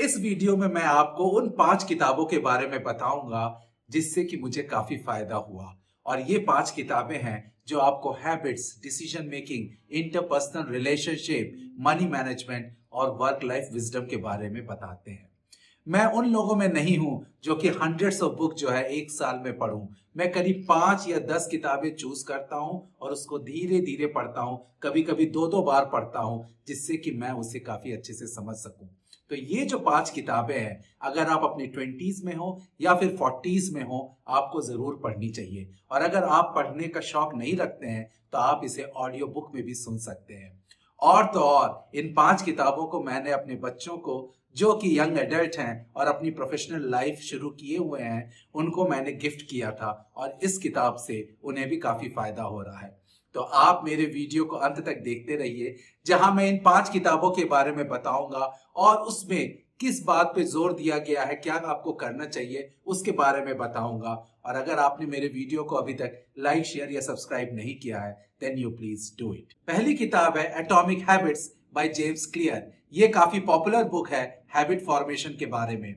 इस वीडियो में मैं आपको उन 5 किताबों के बारे में बताऊंगा जिससे कि मुझे काफी फायदा हुआ। और ये 5 किताबें हैं जो आपको habits, decision making, interpersonal relationship, money management और वर्क लाइफ विजडम के बारे में बताते हैं। मैं उन लोगों में नहीं हूं जो कि हंड्रेड्स ऑफ बुक जो है एक साल में पढूं। मैं करीब 5 या 10 किताबें चूज करता हूं और उसको धीरे धीरे पढ़ता हूं, कभी कभी 2-2 बार पढ़ता हूं, जिससे कि मैं उसे काफी अच्छे से समझ सकूं। तो ये जो 5 किताबें हैं, अगर आप अपनी 20s में हो या फिर 40s में हो, आपको जरूर पढ़नी चाहिए। और अगर आप पढ़ने का शौक नहीं रखते हैं तो आप इसे ऑडियो बुक में भी सुन सकते हैं। और तो और इन 5 किताबों को मैंने अपने बच्चों को जो कि यंग एडल्ट हैं और अपनी प्रोफेशनल लाइफ शुरू किए हुए हैं, उनको मैंने गिफ्ट किया था और इस किताब से उन्हें भी काफी फायदा हो रहा है। तो आप मेरे वीडियो को अंत तक देखते रहिए, जहां मैं इन 5 किताबों के बारे में बताऊंगा और उसमें किस बात पे जोर दिया गया है, क्या आपको करना चाहिए, उसके बारे में बताऊंगा। और अगर आपने मेरे वीडियो को अभी तक लाइक, शेयर या सब्सक्राइब नहीं किया है, then you please do it. पहली किताब है atomic habits by James Clear. ये काफी पॉपुलर बुक है हैबिट फॉर्मेशन के बारे में।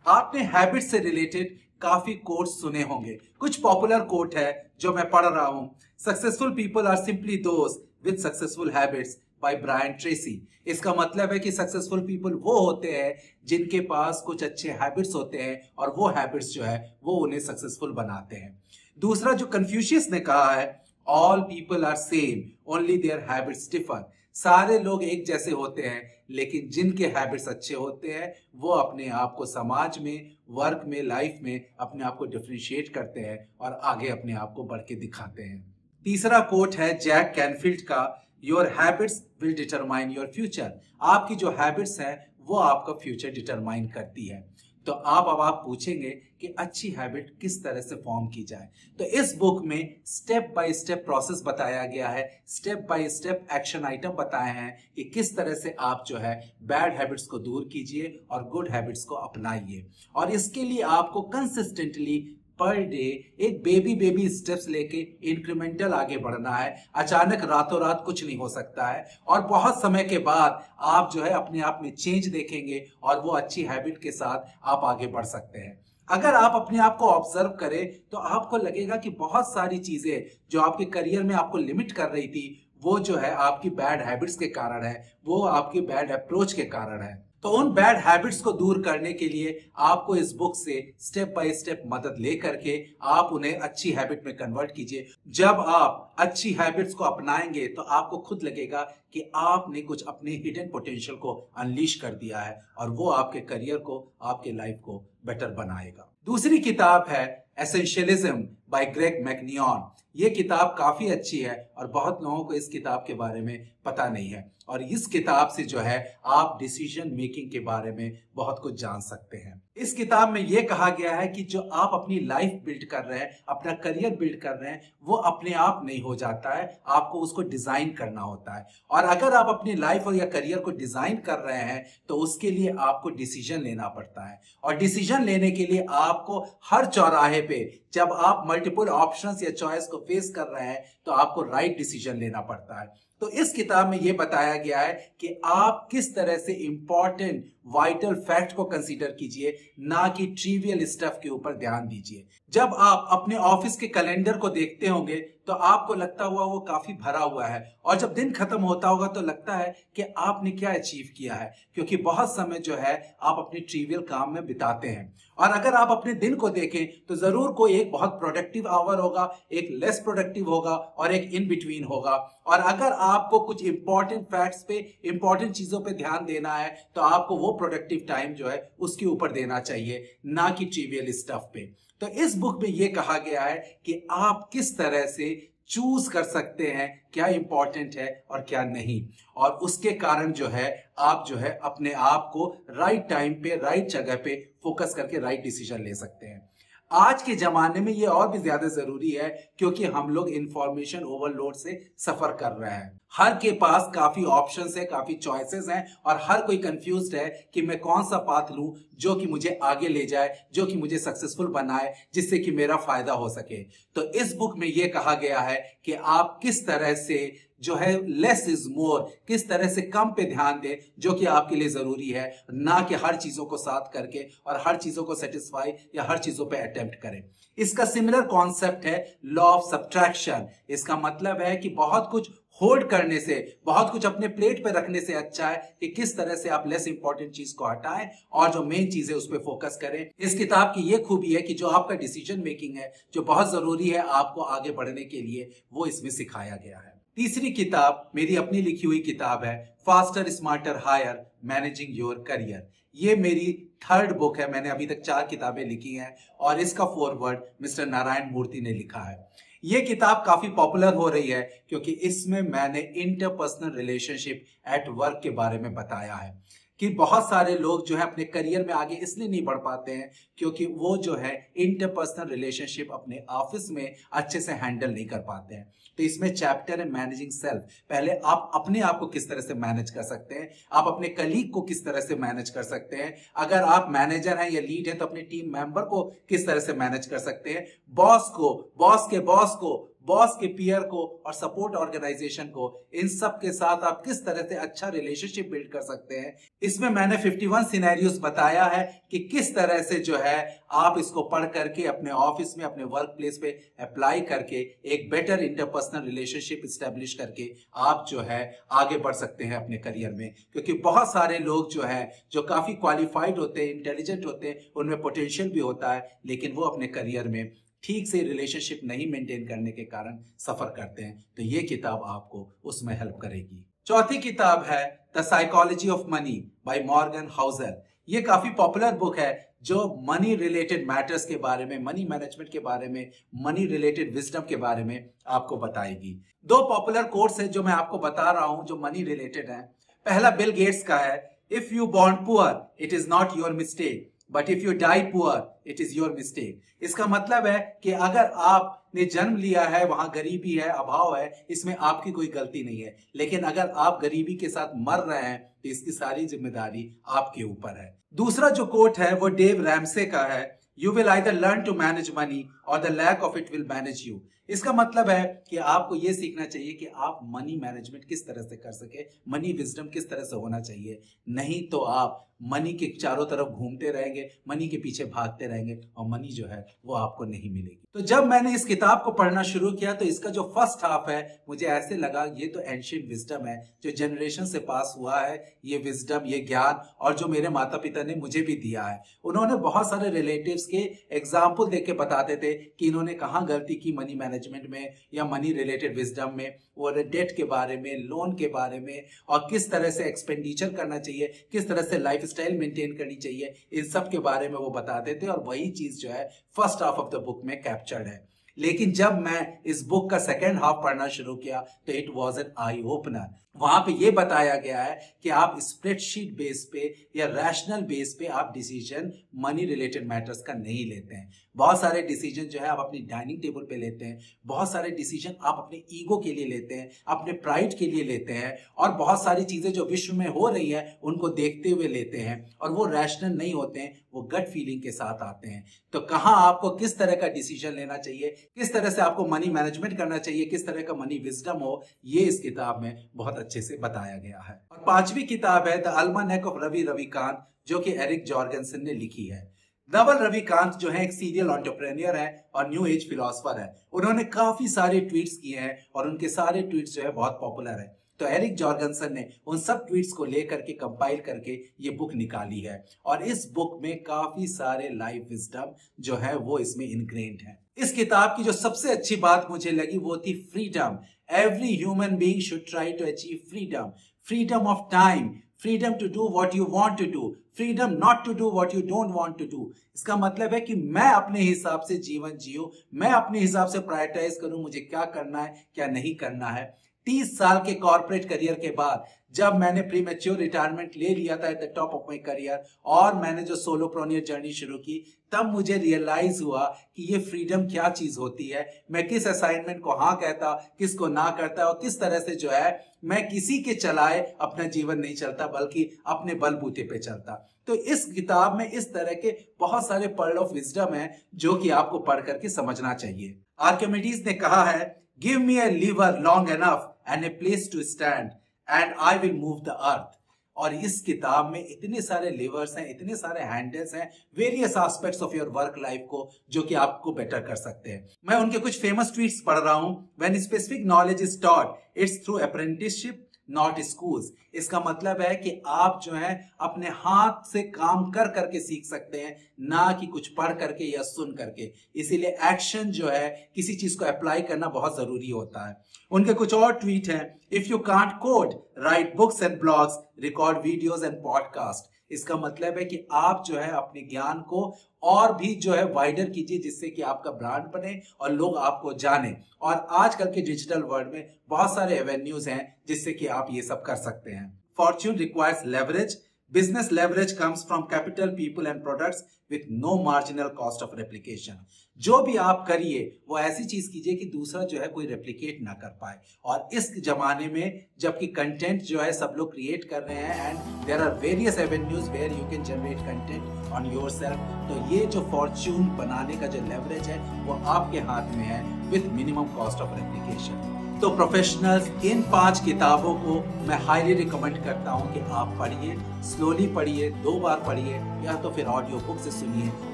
आपने हैबिट से रिलेटेड काफी कोट्स सुने होंगे। कुछ पॉपुलर कोट है जो मैं पढ़ रहा हूं। Successful people are simply those with successful habits by Brian Tracy. इसका मतलब है कि सक्सेसफुल पीपल वो होते हैं जिनके पास कुछ अच्छे हैबिट्स होते हैं और वो हैबिट्स जो है वो उन्हें सक्सेसफुल बनाते हैं। दूसरा जो कन्फ्यूशियस ने कहा है, all people are same, only their habits differ. सारे लोग एक जैसे होते हैं, लेकिन जिनके हैबिट्स अच्छे होते हैं वो अपने आप को समाज में, वर्क में, लाइफ में अपने आप को डिफरेंशिएट करते हैं और आगे अपने आप को बढ़ के दिखाते हैं। तीसरा कोट है जैक कैनफील्ड का, your habits will determine your future. आपकी जो हैबिट्स हैं वो आपका फ्यूचर डिटरमाइन करती है। तो अब आप पूछेंगे कि अच्छी हैबिट किस तरह से फॉर्म की जाए। तो इस बुक में स्टेप बाय स्टेप प्रोसेस बताया गया है, step by step action item बताए हैं कि किस तरह से आप जो है बैड हैबिट्स को दूर कीजिए और गुड हैबिट्स को अपनाइए। और इसके लिए आपको कंसिस्टेंटली पर डे एक बेबी स्टेप्स लेके इंक्रीमेंटल आगे बढ़ना है। अचानक रातों रात कुछ नहीं हो सकता है और बहुत समय के बाद आप जो है अपने आप में चेंज देखेंगे और वो अच्छी हैबिट के साथ आप आगे बढ़ सकते हैं। अगर आप अपने आप को ऑब्जर्व करें तो आपको लगेगा कि बहुत सारी चीजें जो आपके करियर में आपको लिमिट कर रही थी, वो जो है आपकी बैड हैबिट्स के कारण है, वो आपकी बैड अप्रोच के कारण है। तो उन बैड हैबिट्स को दूर करने के लिए आपको इस बुक से स्टेप बाय स्टेप मदद लेकर के आप उन्हें अच्छी हैबिट में कन्वर्ट कीजिए। जब आप अच्छी हैबिट्स को अपनाएंगे तो आपको खुद लगेगा कि आपने कुछ अपने हिडन पोटेंशियल को अनलीश कर दिया है और वो आपके करियर को, आपके लाइफ को बेटर बनाएगा। दूसरी किताब है एसेंशियलिज्म बाय ग्रेग मैकनियन। ये किताब काफी अच्छी है और बहुत लोगों को इस किताब के बारे में पता नहीं है और इस किताब से जो है आप डिसीजन मेकिंग के बारे में बहुत कुछ जान सकते हैं। इस किताब में यह कहा गया है कि जो आप अपनी लाइफ बिल्ड कर रहे हैं, अपना करियर बिल्ड कर रहे हैं, वो अपने आप नहीं हो जाता है, आपको उसको डिजाइन करना होता है। और अगर आप अपनी लाइफ और या करियर को डिजाइन कर रहे हैं तो उसके लिए आपको डिसीजन लेना पड़ता है। और डिसीजन लेने के लिए आपको हर चौराहे पे जब आप मल्टीपल ऑप्शंस या चॉइस को फेस कर रहे हैं तो आपको राइट डिसीजन लेना पड़ता है। तो इस किताब में यह बताया गया है कि आप किस तरह से इंपॉर्टेंट वाइटल फैक्ट को कंसीडर कीजिए, ना कि ट्रिवियल स्टफ के ऊपर ध्यान दीजिए। जब आप अपने ऑफिस के कैलेंडर को देखते होंगे तो आपको लगता हुआ वो काफी भरा हुआ है और जब दिन खत्म होता होगा तो लगता है कि आपने क्या अचीव किया है, क्योंकि बहुत समय जो है आप अपने ट्रिवियल काम में बिताते हैं। और अगर आप अपने दिन को देखें तो जरूर कोई एक बहुत प्रोडक्टिव आवर होगा, एक लेस प्रोडक्टिव होगा और एक इन बिटवीन होगा। और अगर आपको कुछ इंपॉर्टेंट फैक्ट्स पे, इंपॉर्टेंट चीजों पे ध्यान देना है तो आपको वो प्रोडक्टिव टाइम जो है उसके ऊपर देना चाहिए, ना कि ट्रिवियल स्टफ पे। तो इस बुक में यह कहा गया है कि आप किस तरह से चूज कर सकते हैं क्या इंपॉर्टेंट है और क्या नहीं, और उसके कारण जो है आप जो है अपने आप को राइट टाइम पे, राइट जगह पे फोकस करके राइट डिसीजन ले सकते हैं। आज के जमाने में ये और भी ज्यादा जरूरी है क्योंकि हम लोग इंफॉर्मेशन ओवरलोड से सफर कर रहे हैं। हर के पास काफी ऑप्शंस है, काफी चॉइसेस हैं और हर कोई कंफ्यूज्ड है कि मैं कौन सा पाथ लूं जो कि मुझे आगे ले जाए, जो कि मुझे सक्सेसफुल बनाए, जिससे कि मेरा फायदा हो सके। तो इस बुक में यह कहा गया है कि आप किस तरह से जो है लेस इज मोर, किस तरह से कम पे ध्यान दें जो कि आपके लिए जरूरी है, ना कि हर चीजों को साथ करके और हर चीजों को सेटिस्फाई या हर चीजों पे अटेम्प्ट करें। इसका सिमिलर कॉन्सेप्ट है लॉ ऑफ सब्ट्रैक्शन। इसका मतलब है कि बहुत कुछ होल्ड करने से, बहुत कुछ अपने प्लेट पे रखने से अच्छा है कि किस तरह से आप लेस इंपॉर्टेंट चीज को हटाएं और जो मेन चीज है उस पर फोकस करें। इस किताब की यह खूबी है कि जो आपका डिसीजन मेकिंग है, जो बहुत जरूरी है आपको आगे बढ़ने के लिए, वो इसमें सिखाया गया है। तीसरी किताब मेरी अपनी लिखी हुई किताब है faster smarter higher managing your career. ये मेरी थर्ड बुक है। मैंने अभी तक 4 किताबें लिखी हैं और इसका फॉरवर्ड मिस्टर नारायण मूर्ति ने लिखा है। ये किताब काफी पॉपुलर हो रही है क्योंकि इसमें मैंने इंटरपर्सनल रिलेशनशिप एट वर्क के बारे में बताया है कि बहुत सारे लोग जो है अपने करियर में आगे इसलिए नहीं बढ़ पाते हैं क्योंकि वो जो है इंटरपर्सनल रिलेशनशिप अपने ऑफिस में अच्छे से हैंडल नहीं कर पाते हैं। तो इसमें चैप्टर है मैनेजिंग सेल्फ। पहले आप अपने आप को किस तरह से मैनेज कर सकते हैं, आप अपने कलीग को किस तरह से मैनेज कर सकते हैं, अगर आप मैनेजर हैं या लीड हैं तो अपने टीम मेंबर को किस तरह से मैनेज कर सकते हैं, बॉस को, बॉस के बॉस को, बॉस के पीयर को और सपोर्ट ऑर्गेनाइजेशन को, इन सब के साथ आप किस तरह से अच्छा रिलेशनशिप बिल्ड कर सकते हैं। इसमें मैंने 51 सिनेरियोस बताया है कि किस तरह से जो है आप इसको पढ़ करके अपने ऑफिस में, अपने वर्क प्लेस पे अप्लाई करके एक बेटर इंटरपर्सनल रिलेशनशिप स्टैब्लिश करके आप जो है आगे बढ़ सकते हैं अपने करियर में। क्योंकि बहुत सारे लोग जो है जो काफी क्वालिफाइड होते हैं, इंटेलिजेंट होते हैं, उनमें पोटेंशियल भी होता है, लेकिन वो अपने करियर में ठीक से रिलेशनशिप नहीं मेंटेन करने के कारण सफर करते हैं। तो ये किताब आपको उसमें हेल्प करेगी। चौथी किताब है the psychology of money by Morgan Hauser. ये काफी पॉपुलर बुक है जो मनी रिलेटेड मैटर्स के बारे में, मनी मैनेजमेंट के बारे में, मनी रिलेटेड विजडम के बारे में आपको बताएगी। 2 पॉपुलर कोट्स है जो मैं आपको बता रहा हूं जो मनी रिलेटेड है। पहला बिल गेट्स का है, if you born poor it is not your mistake but if you die poor it is your mistake. इसका मतलब है कि अगर आपने जन्म लिया है, वहां गरीबी है, अभाव है, इसमें आपकी कोई गलती नहीं है, लेकिन अगर आप गरीबी के साथ मर रहे हैं तो इसकी सारी जिम्मेदारी आपके ऊपर है। दूसरा जो कोट है वो डेव रैमसे का है, you will either learn to manage money और the lack of it will manage you. इसका मतलब है कि आपको यह सीखना चाहिए कि आप मनी मैनेजमेंट किस तरह से कर सके, मनी विजडम किस तरह से होना चाहिए, नहीं तो आप मनी के चारों तरफ घूमते रहेंगे, मनी के पीछे भागते रहेंगे और मनी जो है वो आपको नहीं मिलेगी। तो जब मैंने इस किताब को पढ़ना शुरू किया तो इसका जो फर्स्ट हाफ है मुझे ऐसे लगा ये तो एंशिएंट विजडम है जो जनरेशन से पास हुआ है, ये विजडम, ये ज्ञान, और जो मेरे माता पिता ने मुझे भी दिया है। उन्होंने बहुत सारे रिलेटिव्स के एग्जाम्पल देके बताते थे कि इन्होंने कहाँ गलती की मनी मैनेजमेंट में या मनी रिलेटेड विजडम में, और डेट के बारे में, लोन के बारे में, और किस तरह से एक्सपेंडिचर करना चाहिए, किस तरह से लाइफ स्टाइल मेंटेन करनी चाहिए, इन सब के बारे में वो बताते थे। और वही चीज जो है first half of the book में कैप्चर्ड है। लेकिन जब मैं इस बुक का सेकेंड हाफ पढ़ना शुरू किया तो it was an eye opener. वहां पे ये बताया गया है कि आप स्प्रेडशीट बेस पे या रैशनल बेस पे आप डिसीजन मनी रिलेटेड मैटर्स का नहीं लेते हैं। बहुत सारे डिसीजन जो है आप अपनी डाइनिंग टेबल पे लेते हैं, बहुत सारे डिसीजन आप अपने ईगो के लिए लेते हैं, अपने प्राइड के लिए लेते हैं, और बहुत सारी चीजें जो विश्व में हो रही है उनको देखते हुए लेते हैं, और वो रैशनल नहीं होते हैं, वो गट फीलिंग के साथ आते हैं। तो कहाँ आपको किस तरह का डिसीजन लेना चाहिए, किस तरह से आपको मनी मैनेजमेंट करना चाहिए, किस तरह का मनी विजडम हो, ये इस किताब में बहुत अच्छे से बताया गया है। और 5वीं किताब है द अल्मानेक ऑफ रवि रविकांत, जो कि एरिक जॉर्गेनसन ने लिखी है। नवल रविकांत जो है एक सीरियल एंटरप्रेन्योर है और न्यू एज फिलोसफर है। उन्होंने काफी सारे ट्वीट्स किए हैं और उनके सारे ट्वीट्स जो है बहुत पॉपुलर है। तो एरिक जॉर्गेनसन ने उन सब ट्वीट्स को लेकर के कंपाइल करके ये बुक निकाली है, और इस बुक में काफी सारे लाइफ विजडम जो है वो इसमें इनग्रेन्ड है। इस किताब की जो सबसे अच्छी बात मुझे लगी वो थी freedom. Every human being should try to achieve freedom, freedom of time, freedom to do what you want to do, freedom not to do what you don't want to do. इसका मतलब है कि मैं अपने हिसाब से जीवन जियो, मैं अपने हिसाब से प्रायोरिटाइज करूं मुझे क्या करना है क्या नहीं करना है। 30 साल के कॉर्पोरेट करियर के बाद जब मैंने प्रीमेच्योर रिटायरमेंट ले लिया था at the top of my career और मैंने जो सोलोप्रेन्योर जर्नी शुरू की, तब मुझे रियलाइज हुआ कि ये फ्रीडम क्या चीज होती है, मैं किस असाइनमेंट को हाँ कहता, किसको ना करता और किस तरह से जो है मैं किसी के चलाए अपना जीवन नहीं चलता बल्कि अपने बलबूते पे चलता। तो इस किताब में इस तरह के बहुत सारे पर्ल ऑफ विजडम है जो कि आपको पढ़ करके समझना चाहिए। आर्किमिडीज ने कहा है, give me a lever long enough and a place to stand and I will move the earth. और इस किताब में इतने सारे लेवर्स हैं, इतने सारे हैंडल्स हैं, various aspects of your work life को जो कि आपको बेटर कर सकते हैं। मैं उनके कुछ फेमस ट्वीट्स पढ़ रहा हूं। When specific knowledge is taught it's through apprenticeship not schools. इसका मतलब है कि आप जो है अपने हाथ से काम कर करके सीख सकते हैं, ना कि कुछ पढ़ करके या सुन करके। इसीलिए एक्शन जो है, किसी चीज को अप्लाई करना बहुत जरूरी होता है। उनके कुछ और ट्वीट हैं, if you can't code right books and blogs, record videos and podcast. इसका मतलब है कि आप जो है अपने ज्ञान को और भी जो है वाइडर कीजिए जिससे कि आपका ब्रांड बने और लोग आपको जाने। और आजकल के डिजिटल वर्ल्ड में बहुत सारे एवेन्यूज हैं जिससे कि आप ये सब कर सकते हैं। Fortune requires leverage. Business leverage comes from capital, people and products with no marginal cost of replication. जो भी आप करिए वो ऐसी चीज कीजिए कि दूसरा जो है कोई रेप्लिकेट ना कर पाए। और इस जमाने में जबकि कंटेंट जो है सब लोग क्रिएट कर रहे हैं and there are various avenues where you can generate content on yourself, तो ये जो फॉर्च्यून बनाने का जो लेवरेज है वो आपके हाथ में है with minimum cost of replication. तो प्रोफेशनल्स, इन 5 किताबों को मैं हाईली रिकमेंड करता हूं कि आप पढ़िए, स्लोली पढ़िए, 2 बार पढ़िए या तो फिर ऑडियो बुक से सुनिए।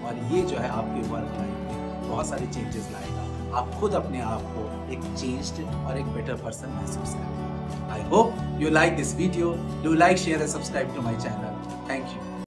और ये जो है आपके वर्क लाइफ में बहुत सारे चेंजेस लाएगा। आप खुद अपने आप को एक चेंज्ड और एक बेटर पर्सन महसूस करेंगे। I hope you like this video. Do like, share and subscribe to my channel. Thank you.